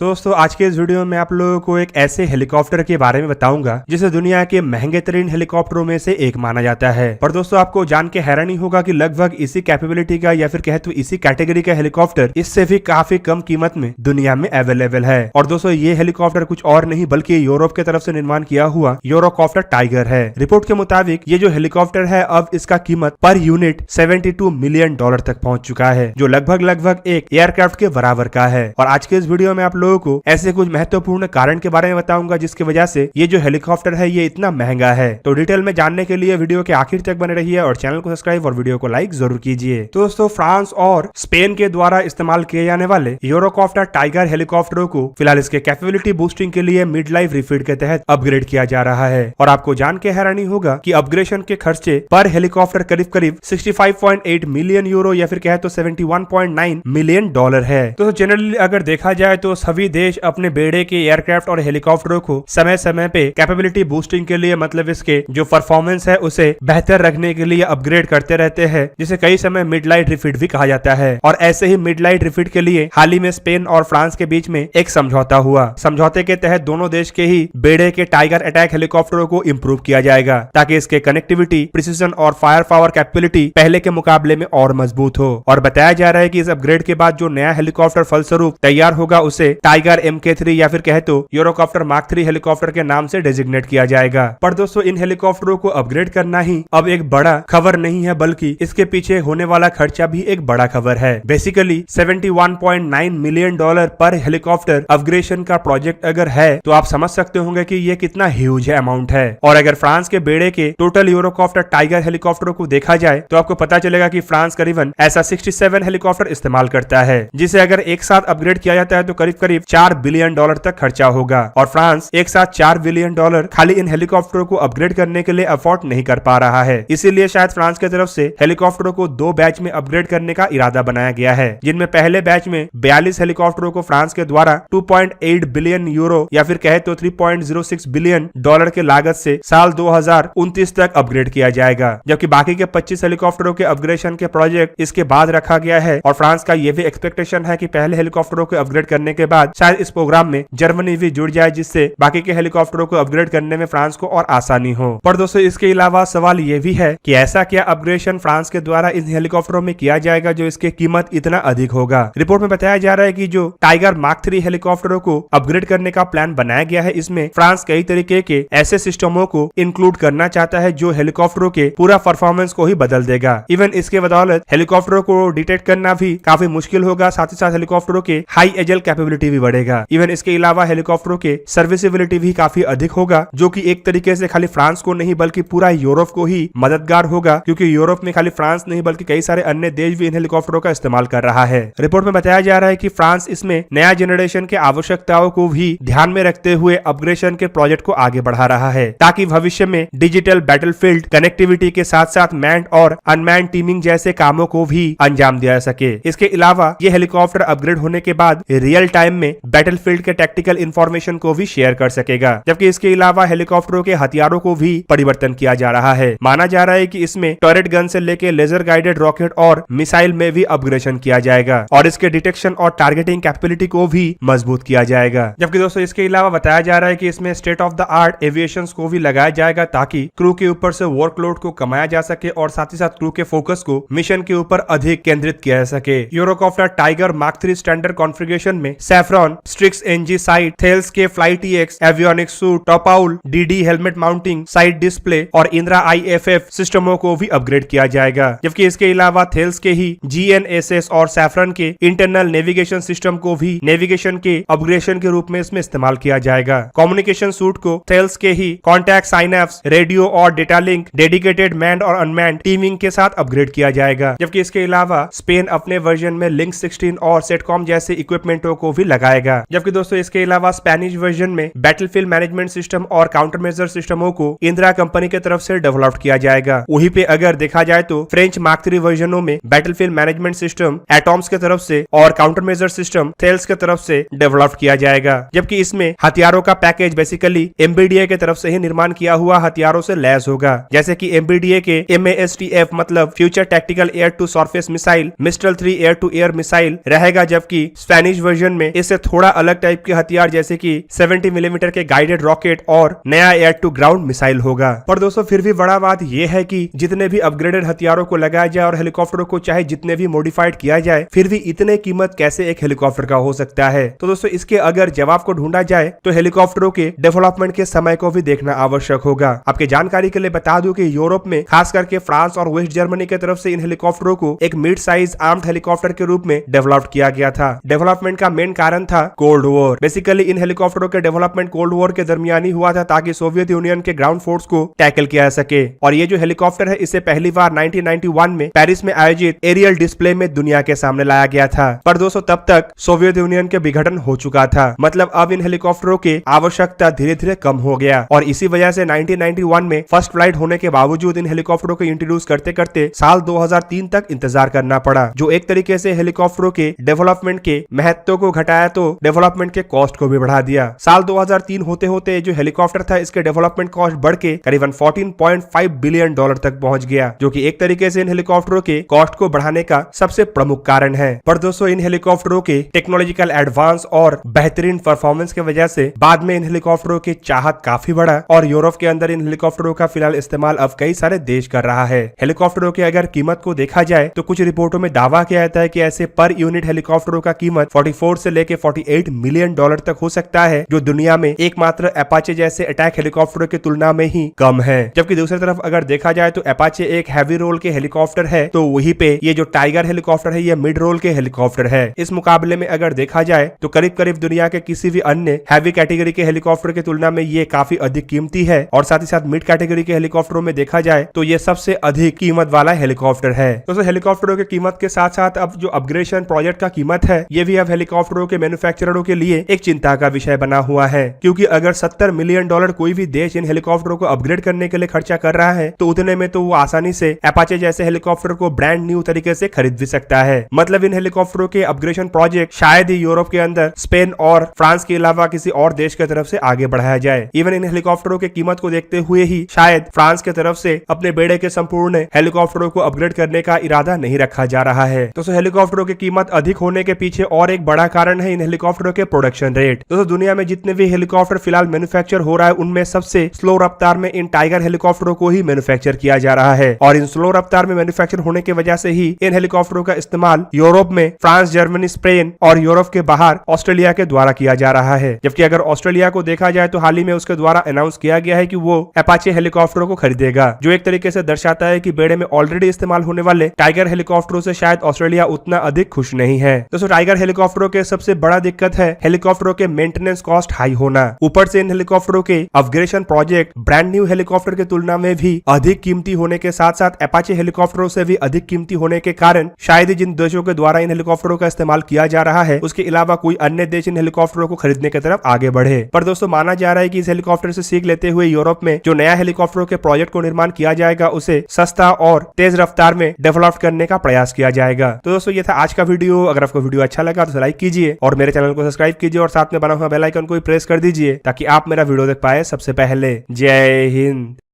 तो दोस्तों आज के इस वीडियो में आप लोगों को एक ऐसे हेलीकॉप्टर के बारे में बताऊंगा जिसे दुनिया के महंगे तरीन हेलीकॉप्टरों में से एक माना जाता है। पर दोस्तों आपको जान के हैरानी होगा कि लगभग इसी कैपेबिलिटी का या फिर कहे तो इसी कैटेगरी का हेलीकॉप्टर इससे भी काफी कम कीमत में दुनिया में अवेलेबल है। और दोस्तों ये हेलीकॉप्टर कुछ और नहीं बल्कि यूरोप की तरफ से निर्माण किया हुआ यूरोकॉप्टर टाइगर है। रिपोर्ट के मुताबिक ये जो हेलीकॉप्टर है अब इसका कीमत पर यूनिट $72 मिलियन तक पहुंच चुका है, जो लगभग एक एयरक्राफ्ट के बराबर का है। और आज के इस वीडियो में आप लोगों को ऐसे कुछ महत्वपूर्ण कारण के बारे में बताऊंगा जिसकी वजह से ये जो हेलीकॉप्टर है ये इतना महंगा है। तो डिटेल में जानने के लिए वीडियो के आखिर तक बने रहिए और चैनल को सब्सक्राइब और वीडियो को लाइक जरूर कीजिए। तो दोस्तों फ्रांस और स्पेन के द्वारा इस्तेमाल किए जाने वाले यूरोकॉप्टर टाइगर हेलीकॉप्टरों को फिलहाल इसके कैपेबिलिटी बूस्टिंग के लिए मिड लाइफ रिफिट के तहत अपग्रेड किया जा रहा है। और आपको जान के हैरानी होगा कि अपग्रेडेशन के खर्चे पर हेलीकॉप्टर करीब 65.8 मिलियन यूरो या फिर कहे तो 71.9 मिलियन डॉलर है। तो जनरली अगर देखा जाए तो सभी देश अपने बेड़े के एयरक्राफ्ट और हेलीकॉप्टरों को समय समय पे कैपेबिलिटी बूस्टिंग के लिए मतलब इसके जो परफॉर्मेंस है उसे बेहतर रखने के लिए अपग्रेड करते रहते हैं, जिसे कई समय मिड लाइट रिफिट भी कहा जाता है। और ऐसे ही मिड लाइट रिफिट के लिए हाल ही में स्पेन और फ्रांस के बीच में एक समझौता हुआ। समझौते के तहत दोनों देश के ही बेड़े के टाइगर अटैक हेलीकॉप्टरों को इम्प्रूव किया जाएगा ताकि इसके कनेक्टिविटी, प्रिसिजन और फायर पावर कैपेबिलिटी पहले के मुकाबले में और मजबूत हो। और बताया जा रहा है कि इस अपग्रेड के बाद जो नया हेलीकॉप्टर फलस्वरूप तैयार होगा उसे टाइगर MK3 या फिर कहे तो यूरोकॉप्टर मार्क 3 हेलीकॉप्टर के नाम से डेजिग्नेट किया जाएगा। पर दोस्तों इन हेलीकॉप्टरों को अपग्रेड करना ही अब एक बड़ा खबर नहीं है बल्कि इसके पीछे होने वाला खर्चा भी एक बड़ा खबर है। बेसिकली $71.9 मिलियन पर हेलीकॉप्टर अपग्रेडेशन का प्रोजेक्ट अगर है तो आप समझ सकते होंगे कि ये कितना ह्यूज अमाउंट है। और अगर फ्रांस के बेड़े के टोटल यूरोकॉप्टर टाइगर हेलीकॉप्टरों को देखा जाए तो आपको पता चलेगा कि फ्रांस करीबन ऐसा 67 हेलीकॉप्टर इस्तेमाल करता है, जिसे अगर एक साथ अपग्रेड किया जाता है तो करीब $4 बिलियन तक खर्चा होगा। और फ्रांस एक साथ $4 बिलियन खाली इन हेलीकॉप्टरों को अपग्रेड करने के लिए अफोर्ड नहीं कर पा रहा है। इसीलिए शायद फ्रांस की तरफ से हेलीकॉप्टरों को 2 बैच में अपग्रेड करने का इरादा बनाया गया है, जिनमें पहले बैच में 42 हेलीकॉप्टरों को फ्रांस के द्वारा 2.8 बिलियन यूरो या फिर कहे तो $3.06 बिलियन के लागत से साल 2029 तक अपग्रेड किया जाएगा, जबकि बाकी के 25 हेलीकॉप्टरों के अपग्रेडेशन के प्रोजेक्ट इसके बाद रखा गया है। और फ्रांस का यह भी एक्सपेक्टेशन है कि पहले हेलीकॉप्टरों को अपग्रेड करने के बाद शायद इस प्रोग्राम में जर्मनी भी जुड़ जाए, जिससे बाकी के हेलीकॉप्टरों को अपग्रेड करने में फ्रांस को और आसानी हो। पर दोस्तों इसके अलावा सवाल ये भी है कि ऐसा क्या अपग्रेडेशन फ्रांस के द्वारा इन हेलीकॉप्टरों में किया जाएगा जो इसकी कीमत इतना अधिक होगा। रिपोर्ट में बताया जा रहा है कि जो टाइगर मार्क 3 हेलीकॉप्टरों को अपग्रेड करने का प्लान बनाया गया है, इसमें फ्रांस कई तरीके के ऐसे सिस्टमों को इंक्लूड करना चाहता है जो हेलीकॉप्टरों के पूरा परफॉर्मेंस को ही बदल देगा। इवन इसके बदौलत हेलीकॉप्टरों को डिटेक्ट करना भी काफी मुश्किल होगा, साथ ही साथ हेलीकॉप्टरों के हाई एजल कैपेबिलिटी भी बढ़ेगा। इवन इसके अलावा हेलीकॉप्टरों के सर्विसेबिलिटी भी काफी अधिक होगा, जो कि एक तरीके से खाली फ्रांस को नहीं बल्कि पूरा यूरोप को ही मददगार होगा, क्योंकि यूरोप में खाली फ्रांस नहीं बल्कि कई सारे अन्य देश भी इन हेलीकॉप्टरों का इस्तेमाल कर रहा है। रिपोर्ट में बताया जा रहा है कि फ्रांस इसमें नया जनरेशन के आवश्यकताओं को भी ध्यान में रखते हुए अपग्रेडेशन के प्रोजेक्ट को आगे बढ़ा रहा है, ताकि भविष्य में डिजिटल बैटलफील्ड कनेक्टिविटी के साथ साथ मैन्ड और अनमैन्ड टीमिंग जैसे कामों को भी अंजाम दिया सके। इसके अलावा ये हेलीकॉप्टर अपग्रेड होने के बाद रियल टाइम में बैटलफील्ड के टैक्टिकल इंफॉर्मेशन को भी शेयर कर सकेगा, जबकि इसके अलावा हेलीकॉप्टरों के हथियारों को भी परिवर्तन किया जा रहा है। माना जा रहा है कि इसमें टॉरेट गन से लेकर लेजर गाइडेड रॉकेट और मिसाइल में भी अपग्रेडेशन किया जाएगा और इसके डिटेक्शन और टारगेटिंग कैपेबिलिटी को भी मजबूत किया जाएगा। जबकि दोस्तों इसके अलावा बताया जा रहा है कि इसमें state of the art aviation को भी लगाया जाएगा, ताकि क्रू के ऊपर से वर्कलोड को कमाया जा सके और साथ ही साथ क्रू के फोकस को मिशन के ऊपर अधिक केंद्रित किया जा सके। Eurocopter Tiger Mark 3 standard configuration में Safran, Strix NG sight, Thales के flight EX avionics suite, TopOwl DD helmet mounting, side display और इंद्रा IFF सिस्टमों को भी अपग्रेड किया जाएगा। जबकि इसके अलावा थेल्स के ही GNSS और सैफ्रॉन के इंटरनल नेविगेशन सिस्टम को भी नेविगेशन के अपग्रेडेशन के रूप में इसमें इस्तेमाल किया जाएगा। कम्युनिकेशन सूट को थेल्स के ही कॉन्टैक्ट साइनैप्स, रेडियो और डेटा लिंक, डेडिकेटेड मैन्ड और अनमैन्ड टीमिंग के साथ अपग्रेड किया जाएगा। जबकि इसके अलावा स्पेन अपने वर्जन में लिंक 16 और सेटकॉम जैसे इक्विपमेंटों को भी लगाएगा। जबकि दोस्तों इसके अलावा स्पेनिश वर्जन में बैटलफील्ड मैनेजमेंट सिस्टम और काउंटर मेजर सिस्टमों को इंदिरा कंपनी की तरफ से डेवलप किया जाएगा। वहीं पे अगर देखा जाए तो फ्रेंच मार्क 3 वर्जनों में बैटलफील्ड मैनेजमेंट सिस्टम एटॉम्स की तरफ से और काउंटर मेजर सिस्टम थेल्स की तरफ से डेवलप किया जाएगा। जबकि इसमें हथियारों का पैकेज बेसिकली MBDA की तरफ से ही निर्माण किया हुआ हथियारों से लैस होगा, जैसे कि MBDA के MASTF मतलब future tactical air to surface missile, Mistral 3 air to air missile रहेगा। जबकि स्पेनिश वर्जन में इस इससे थोड़ा अलग टाइप के हथियार जैसे कि 70 मिलीमीटर के गाइडेड रॉकेट और नया एयर टू ग्राउंड मिसाइल होगा। पर दोस्तों फिर भी बड़ा बात यह है कि जितने भी अपग्रेडेड हथियारों को लगाया जाए और हेलीकॉप्टरों को चाहे जितने भी मॉडिफाइड किया जाए, फिर भी इतने कीमत कैसे एक हेलीकॉप्टर का हो सकता है। तो दोस्तों इसके अगर जवाब को ढूंढा जाए तो हेलीकॉप्टरों के डेवलपमेंट के समय को भी देखना आवश्यक होगा। आपके जानकारी के लिए बता दूं कि यूरोप में खास करके फ्रांस और वेस्ट जर्मनी की तरफ से इन हेलीकॉप्टरों को एक मिड साइज आर्म्ड हेलीकॉप्टर के रूप में डेवलप किया गया था। डेवलपमेंट का मेन कारण था कोल्ड वॉर। बेसिकली इन हेलीकॉप्टरों के डेवलपमेंट कोल्ड वॉर के दरमियान ही हुआ था ताकि सोवियत यूनियन के ग्राउंड फोर्स को टैकल किया जा सके। और ये जो हेलीकॉप्टर है इसे पहली बार 1991 में पेरिस में आयोजित एरियल डिस्प्ले में दुनिया के सामने लाया गया था। पर दोस्तों तब तक सोवियत यूनियन के विघटन हो चुका था, मतलब अब इन हेलीकॉप्टरों की आवश्यकता धीरे धीरे कम हो गया और इसी वजह से 1991 में फर्स्ट फ्लाइट होने के बावजूद इन हेलीकॉप्टरों को इंट्रोड्यूस करते करते साल 2003 तक इंतजार करना पड़ा, जो एक तरीके से हेलीकॉप्टरों के डेवलपमेंट के महत्व को घटाया तो डेवलपमेंट के कॉस्ट को भी बढ़ा दिया। साल 2003 होते होते जो हेलीकॉप्टर था इसके डेवलपमेंट कॉस्ट बढ़ के करीबन 14.5 बिलियन डॉलर तक पहुंच गया, जो कि एक तरीके से इन हेलीकॉप्टरों के कॉस्ट को बढ़ाने का सबसे प्रमुख कारण है। पर दोस्तों इन हेलीकॉप्टरों के टेक्नोलॉजिकल एडवांस और बेहतरीन परफॉर्मेंस की वजह से बाद में इन हेलीकॉप्टरों की चाहत काफी बढ़ा और यूरोप के अंदर इन हेलीकॉप्टरों का फिलहाल इस्तेमाल अब कई सारे देश कर रहा है। हेलीकॉप्टरों की अगर कीमत को देखा जाए तो कुछ रिपोर्टों में दावा किया जाता है कि ऐसे पर यूनिट हेलीकॉप्टरों का कीमत 44 से लेके 48 मिलियन डॉलर तक हो सकता है, जो दुनिया में एकमात्र अपाचे जैसे अटैक हेलीकॉप्टरों की तुलना में ही कम है। जबकि दूसरी तरफ अगर देखा जाए तो अपाचे एक हैवी रोल के हेलीकॉप्टर है, तो वहीं पे ये जो टाइगर हेलीकॉप्टर है ये मिड रोल के हेलीकॉप्टर है। इस मुकाबले में अगर देखा जाए तो करीब करीब दुनिया के किसी भी अन्य हैवी कैटेगरी के हेलीकॉप्टर की तुलना में ये काफी अधिक कीमती है और साथ ही साथ मिड कैटेगरी के हेलीकॉप्टरों में देखा जाए तो ये सबसे अधिक कीमत वाला हेलीकॉप्टर है। दोस्तों हेलीकॉप्टरों की कीमत के साथ साथ अब जो अपग्रेडेशन प्रोजेक्ट का कीमत है ये भी अब हेलीकॉप्टरों के मैन्युफैक्चररों के लिए एक चिंता का विषय बना हुआ है, क्योंकि अगर 70 मिलियन डॉलर कोई भी देश इन हेलीकॉप्टरों को अपग्रेड करने के लिए खर्चा कर रहा है तो उतने में तो वो आसानी से अपाचे जैसे हेलीकॉप्टर को ब्रांड न्यू तरीके से खरीद भी सकता है। मतलब इन हेलीकॉप्टरों के अपग्रेडेशन प्रोजेक्ट शायद ही यूरोप के अंदर स्पेन और फ्रांस के अलावा किसी और देश की तरफ से आगे बढ़ाया जाए। इवन इन हेलीकॉप्टरों की कीमत को देखते हुए ही शायद फ्रांस की तरफ से अपने बेड़े के संपूर्ण हेलीकॉप्टरों को अपग्रेड करने का इरादा नहीं रखा जा रहा है। दोस्तों हेलीकॉप्टरों की कीमत अधिक होने के पीछे और एक बड़ा कारण है इन हेलीकॉप्टरों के प्रोडक्शन रेट। दोस्तों दुनिया में जितने भी हेलीकॉप्टर फिलहाल मैन्युफैक्चर हो रहा है उनमें सबसे स्लो रफ्तार में इन टाइगर हेलीकॉप्टरों को ही मैन्युफैक्चर किया जा रहा है और इन स्लो रफ्तार में मैन्युफैक्चर होने की वजह से ही इन हेलीकॉप्टरों का इस्तेमाल यूरोप में फ्रांस, जर्मनी, स्पेन और यूरोप के बाहर ऑस्ट्रेलिया के द्वारा किया जा रहा है। जबकि अगर ऑस्ट्रेलिया को देखा जाए तो हाल ही में उसके द्वारा अनाउंस किया गया है कि वो अपाचे हेलीकॉप्टरों को खरीदेगा, जो एक तरीके से दर्शाता है कि बेड़े में ऑलरेडी इस्तेमाल होने वाले टाइगर हेलीकॉप्टरों से शायद ऑस्ट्रेलिया उतना अधिक खुश नहीं है। दोस्तों टाइगर हेलीकॉप्टरों के सबसे बड़ा दिक्कत है हेलीकॉप्टरों के मेंटेनेंस कॉस्ट हाई होना। ऊपर से इन हेलीकॉप्टरों के upgradation project brand new helicopter की तुलना में भी अधिक कीमती होने के साथ साथ अपाचे हेलीकॉप्टरों से भी अधिक कीमती होने के कारण शायद ही जिन देशों के द्वारा इन हेलीकॉप्टरों का इस्तेमाल किया जा रहा है उसके अलावा कोई अन्य देश इन हेलीकॉप्टरों को खरीदने की तरफ आगे बढ़े। पर दोस्तों माना जा रहा है कि इस हेलीकॉप्टर से सीख लेते हुए यूरोप में जो नया हेलीकॉप्टरों के प्रोजेक्ट को निर्माण किया जाएगा उसे सस्ता और तेज रफ्तार में डेवलप करने का प्रयास किया जाएगा। तो दोस्तों ये था आज का वीडियो। अगर आपको वीडियो अच्छा लगा तो लाइक कीजिए और मेरे चैनल को सब्सक्राइब कीजिए और साथ में बना हुआ बेल आइकन को भी प्रेस कर दीजिए ताकि आप मेरा वीडियो देख पाए सबसे पहले। जय हिंद।